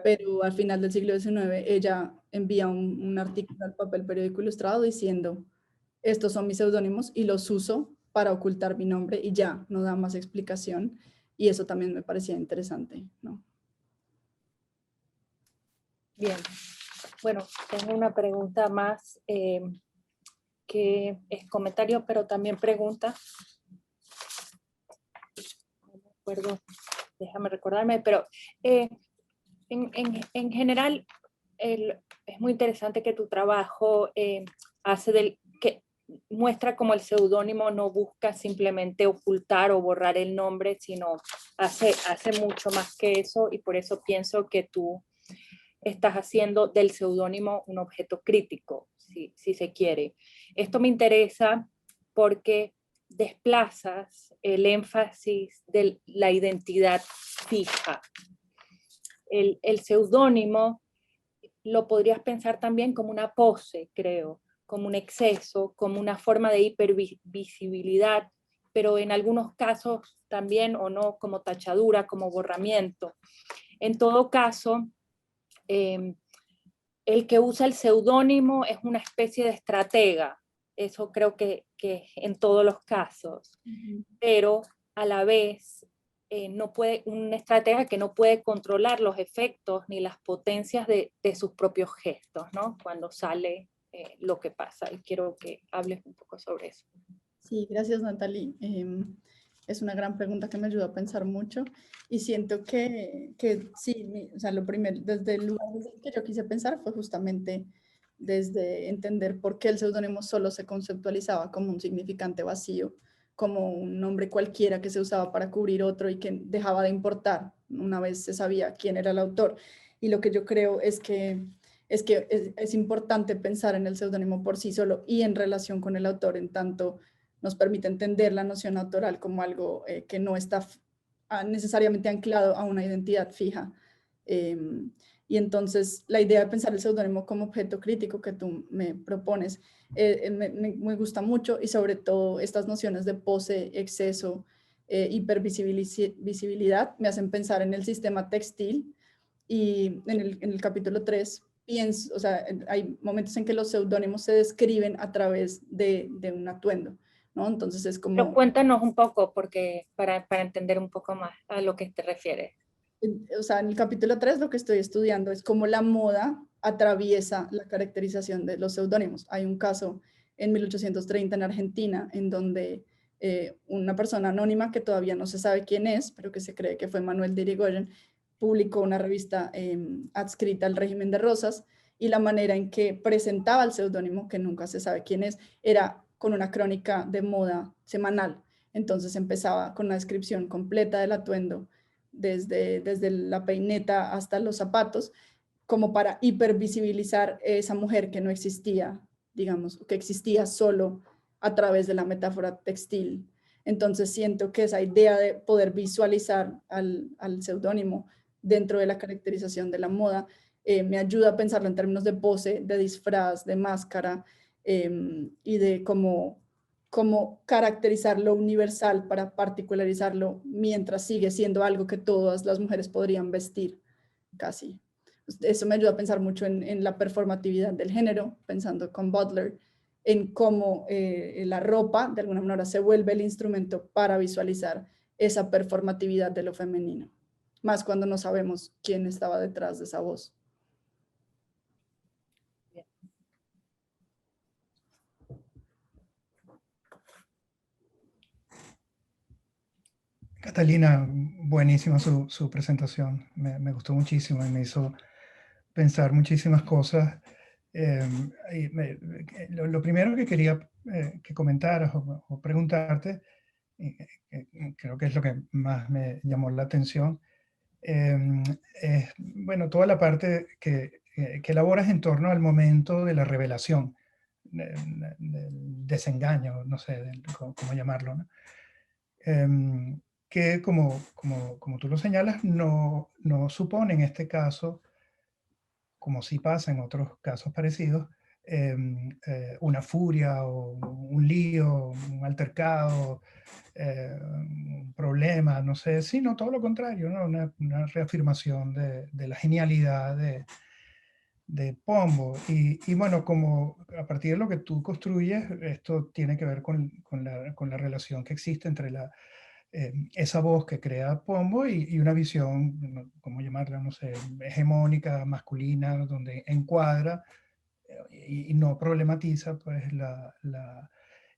[SPEAKER 3] pero al final del siglo XIX ella envía un artículo al papel periódico Ilustrado diciendo: estos son mis seudónimos y los uso para ocultar mi nombre, y ya, no da más explicación, y eso también me parecía interesante, ¿no?
[SPEAKER 2] Bien, bueno, tengo una pregunta más que es comentario, pero también pregunta. No me acuerdo, déjame recordarme, pero en general es muy interesante que tu trabajo que muestra como el seudónimo no busca simplemente ocultar o borrar el nombre, sino hace mucho más que eso, y por eso pienso que tú estás haciendo del seudónimo un objeto crítico, si se quiere. Esto me interesa porque desplazas el énfasis de la identidad fija. El seudónimo lo podrías pensar también como una pose, creo, como un exceso, como una forma de hipervisibilidad, pero en algunos casos también o no como tachadura, como borramiento. En todo caso, el que usa el seudónimo es una especie de estratega, eso creo que en todos los casos, pero a la vez una estratega que no puede controlar los efectos ni las potencias de sus propios gestos, ¿no? Cuando sale lo que pasa, y quiero que hables un poco sobre eso.
[SPEAKER 3] Sí, gracias, Natalie. Es una gran pregunta que me ayuda a pensar mucho, y siento que sí, o sea, lo primero, desde el lugar desde el que yo quise pensar fue justamente desde entender por qué el seudónimo solo se conceptualizaba como un significante vacío, como un nombre cualquiera que se usaba para cubrir otro y que dejaba de importar una vez se sabía quién era el autor. Y lo que yo creo es que es importante pensar en el seudónimo por sí solo y en relación con el autor, en tanto nos permite entender la noción autoral como algo que no está necesariamente anclado a una identidad fija. Y entonces la idea de pensar el seudónimo como objeto crítico que tú me propones me gusta mucho, y sobre todo estas nociones de pose, exceso, hipervisibilidad me hacen pensar en el sistema textil, y en el capítulo 3 pienso, o sea, hay momentos en que los seudónimos se describen a través de un atuendo, ¿no? Entonces es como...
[SPEAKER 2] Pero cuéntanos un poco, porque para entender un poco más a lo que te refieres.
[SPEAKER 3] O sea, en el capítulo 3 lo que estoy estudiando es cómo la moda atraviesa la caracterización de los seudónimos. Hay un caso en 1830 en Argentina en donde una persona anónima que todavía no se sabe quién es, pero que se cree que fue Manuel de Irigoyen, publicó una revista adscrita al régimen de Rosas, y la manera en que presentaba el seudónimo, que nunca se sabe quién es, era con una crónica de moda semanal. Entonces empezaba con una descripción completa del atuendo, desde la peineta hasta los zapatos, como para hipervisibilizar esa mujer que no existía, digamos, que existía solo a través de la metáfora textil. Entonces siento que esa idea de poder visualizar al seudónimo dentro de la caracterización de la moda me ayuda a pensarlo en términos de pose, de disfraz, de máscara, y de cómo caracterizar lo universal para particularizarlo mientras sigue siendo algo que todas las mujeres podrían vestir, casi. Eso me ayuda a pensar mucho en la performatividad del género, pensando con Butler, en cómo la ropa de alguna manera se vuelve el instrumento para visualizar esa performatividad de lo femenino, más cuando no sabemos quién estaba detrás de esa voz.
[SPEAKER 1] Catalina, buenísima su presentación, me gustó muchísimo y me hizo pensar muchísimas cosas. Lo primero que quería que comentaras o preguntarte, creo que es lo que más me llamó la atención, es, bueno, toda la parte que elaboras en torno al momento de la revelación, del desengaño, no sé cómo llamarlo, ¿no? Que como tú lo señalas, no supone en este caso, como sí pasa en otros casos parecidos, una furia o un lío, un altercado, un problema, no sé, sino todo lo contrario, ¿no? Una reafirmación de la genialidad de Pombo. Y bueno, como a partir de lo que tú construyes, esto tiene que ver con la relación que existe entre esa voz que crea Pombo y una visión, ¿cómo llamarla? No sé, hegemónica, masculina, donde encuadra y no problematiza pues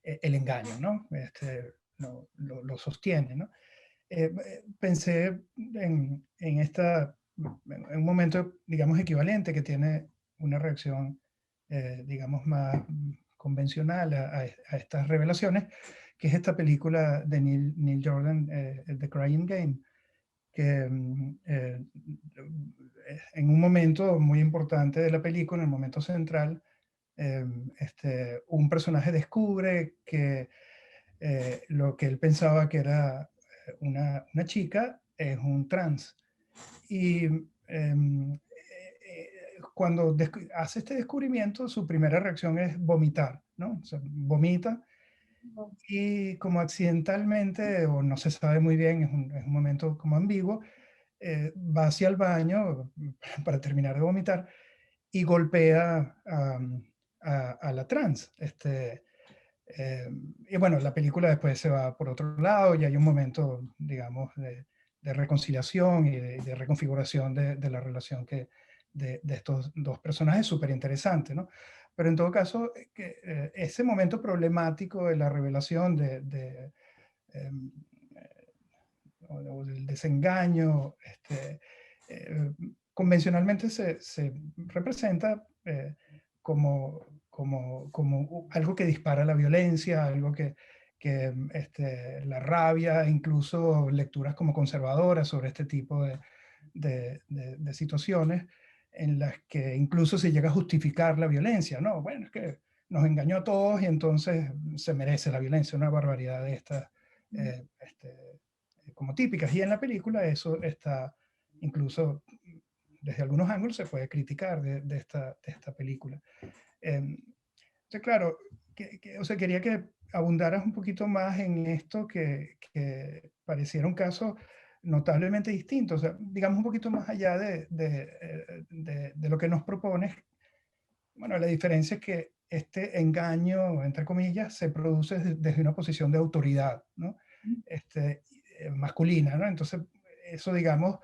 [SPEAKER 1] el engaño, ¿no? Lo sostiene, ¿no? Pensé en un momento, digamos, equivalente que tiene una reacción, digamos, más convencional a estas revelaciones, que es esta película de Neil Jordan, The Crying Game, que en un momento muy importante de la película, en el momento central, un personaje descubre que lo que él pensaba que era una chica es un trans. Y cuando hace este descubrimiento, su primera reacción es vomitar, ¿no? O sea, vomita y como accidentalmente, o no se sabe muy bien, es un momento como ambiguo, va hacia el baño para terminar de vomitar y golpea a la trans. Y bueno, la película después se va por otro lado y hay un momento, digamos, de reconciliación y de reconfiguración de la relación de estos dos personajes, súper interesante, ¿no? Pero en todo caso, ese momento problemático de la revelación em, o del desengaño, eh, convencionalmente se representa como algo que dispara la violencia, algo que la rabia, incluso lecturas como conservadoras sobre este tipo de situaciones en las que incluso se llega a justificar la violencia, ¿no? Bueno, es que nos engañó a todos y entonces se merece la violencia, una barbaridad de estas, como típicas. Y en la película eso está, incluso desde algunos ángulos se puede criticar de esta película. Entonces, claro, o sea, quería que abundaras un poquito más en esto que pareciera un caso notablemente distinto, o sea, digamos un poquito más allá de lo que nos propones. Bueno, la diferencia es que este engaño, entre comillas, se produce desde una posición de autoridad, ¿no? Masculina, ¿no? Entonces, eso, digamos,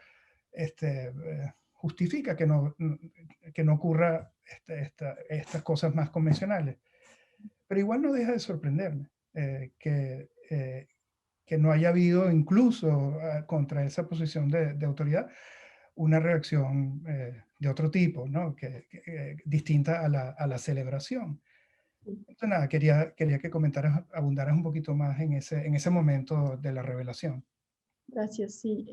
[SPEAKER 1] justifica que no ocurra estas cosas más convencionales. Pero igual no deja de sorprenderme que no haya habido incluso contra esa posición de autoridad una reacción de otro tipo, ¿no? Distinta a la celebración. Entonces, nada, quería que comentaras, abundaras un poquito más en ese momento de la revelación.
[SPEAKER 3] Gracias, sí.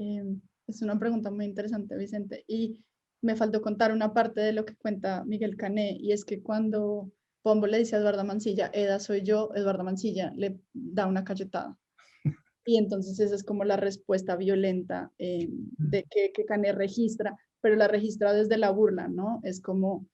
[SPEAKER 3] Es una pregunta muy interesante, Vicente. Y me faltó contar una parte de lo que cuenta Miguel Cané, y es que cuando Pombo le dice a Eduardo Mancilla, Eda soy yo, Eduardo Mancilla le da una cachetada. Y entonces esa es como la respuesta violenta de que Cané registra, pero la registra desde la burla, ¿no? Es como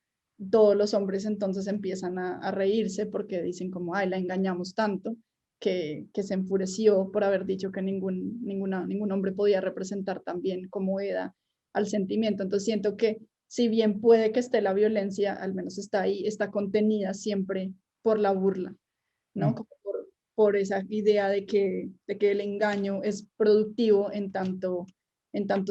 [SPEAKER 3] todos los hombres entonces empiezan a reírse porque dicen como, ay, la engañamos tanto, que se enfureció por haber dicho que ningún hombre podía representar tan bien como Eda al sentimiento. Entonces siento que si bien puede que esté la violencia, al menos está ahí, está contenida siempre por la burla, ¿no? Como por esa idea de que el engaño es productivo en tanto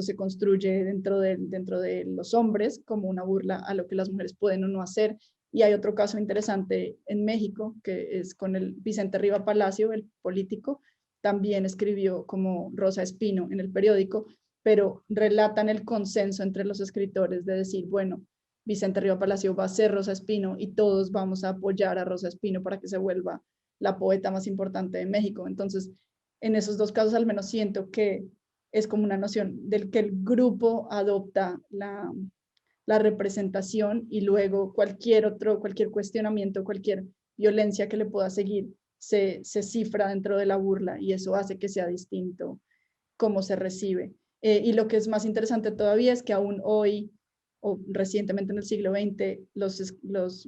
[SPEAKER 3] se construye dentro de los hombres como una burla a lo que las mujeres pueden o no hacer. Y hay otro caso interesante en México, que es con el Vicente Riva Palacio, el político, también escribió como Rosa Espino en el periódico, pero relatan el consenso entre los escritores de decir, bueno, Vicente Riva Palacio va a ser Rosa Espino y todos vamos a apoyar a Rosa Espino para que se vuelva la poeta más importante de México. Entonces, en esos dos casos al menos siento que es como una noción del que el grupo adopta la representación y luego cualquier cuestionamiento, cualquier violencia que le pueda seguir, se cifra dentro de la burla y eso hace que sea distinto cómo se recibe. Y lo que es más interesante todavía es que aún hoy, o recientemente en el siglo XX,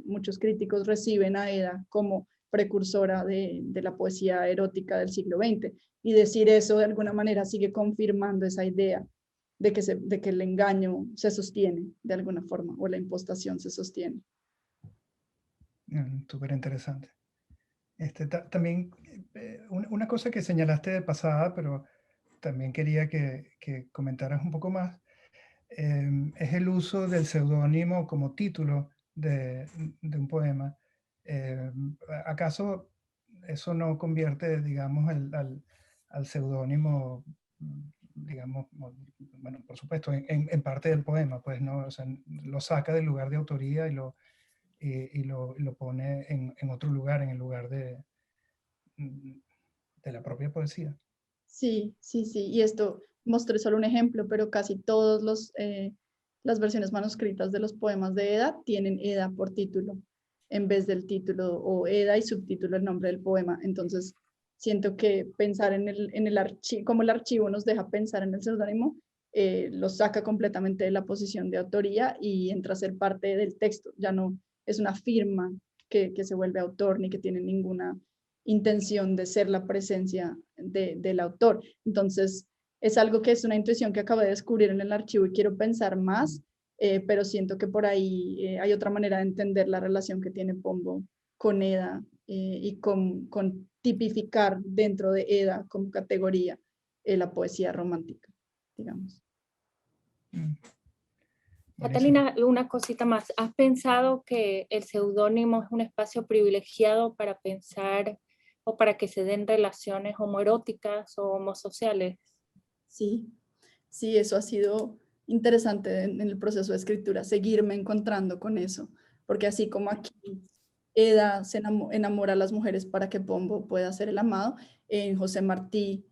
[SPEAKER 3] muchos críticos reciben a Eda como precursora de la poesía erótica del siglo XX. Y decir eso de alguna manera sigue confirmando esa idea de que el engaño se sostiene de alguna forma o la impostación se sostiene.
[SPEAKER 1] Súper interesante. También una cosa que señalaste de pasada, pero también quería que comentaras un poco más, es el uso del seudónimo como título de un poema. ¿Acaso eso no convierte, digamos, al seudónimo, digamos, bueno, por supuesto, en parte del poema, pues, ¿no? O sea, lo saca del lugar de autoría y lo pone en otro lugar, en el lugar de la propia poesía.
[SPEAKER 3] Sí, sí, sí. Y esto mostré solo un ejemplo, pero casi todos las versiones manuscritas de los poemas de Eda tienen Eda por título, en vez del título o Eda y subtítulo el nombre del poema. Entonces, siento que pensar en el archivo, como el archivo nos deja pensar en el seudónimo, lo saca completamente de la posición de autoría y entra a ser parte del texto. Ya no es una firma que se vuelve autor ni que tiene ninguna intención de ser la presencia del autor. Entonces, es algo que es una intuición que acabo de descubrir en el archivo y quiero pensar más, pero siento que por ahí hay otra manera de entender la relación que tiene Pombo con Eda y con tipificar dentro de Eda como categoría la poesía romántica, digamos.
[SPEAKER 1] Buenísimo.
[SPEAKER 2] Catalina, una cosita más. ¿Has pensado que el seudónimo es un espacio privilegiado para pensar o para que se den relaciones homoeróticas o homosociales?
[SPEAKER 3] Sí, sí, eso ha sido interesante en el proceso de escritura, seguirme encontrando con eso, porque así como aquí Eda se enamora a las mujeres para que Pombo pueda ser el amado, en José Martí,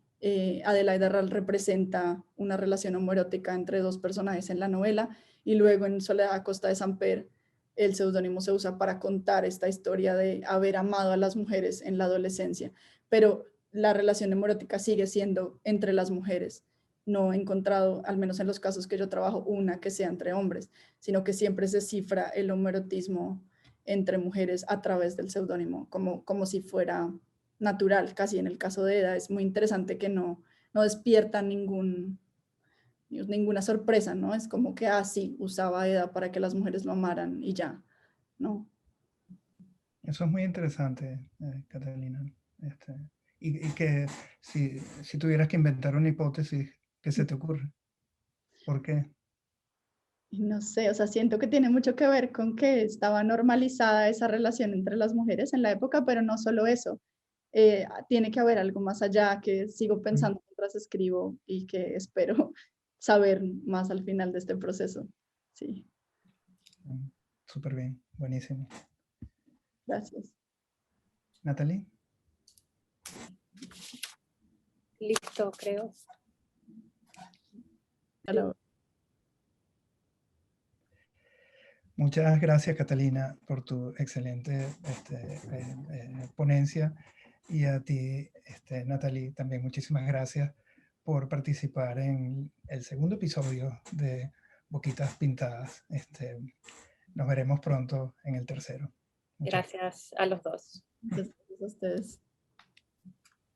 [SPEAKER 3] Adelaida Ral representa una relación homoerótica entre dos personajes en la novela, y luego en Soledad a Costa de Samper, el seudónimo se usa para contar esta historia de haber amado a las mujeres en la adolescencia, pero la relación homoerótica sigue siendo entre las mujeres. No he encontrado, al menos en los casos que yo trabajo, una que sea entre hombres, sino que siempre se cifra el homoerotismo entre mujeres a través del seudónimo, como si fuera natural, casi en el caso de Eda. Es muy interesante que no despierta ninguna sorpresa, ¿no? Es como que así usaba Eda para que las mujeres lo amaran y ya, ¿no?
[SPEAKER 1] Eso es muy interesante, Catalina. Y que si tuvieras que inventar una hipótesis, ¿qué se te ocurre? ¿Por qué?
[SPEAKER 3] No sé, o sea, siento que tiene mucho que ver con que estaba normalizada esa relación entre las mujeres en la época, pero no solo eso. Tiene que haber algo más allá que sigo pensando mientras escribo y que espero saber más al final de este proceso. Sí,
[SPEAKER 1] Súper bien, buenísimo.
[SPEAKER 3] gracias.
[SPEAKER 1] Natalie.
[SPEAKER 2] Listo, creo.
[SPEAKER 1] Muchas gracias, Catalina, por tu excelente ponencia. Y a ti, Natalie, también muchísimas gracias por participar en el segundo episodio de Boquitas Pintadas. Nos veremos pronto en el tercero. Muchas gracias.
[SPEAKER 2] Gracias a los dos.
[SPEAKER 3] Muchas gracias a ustedes.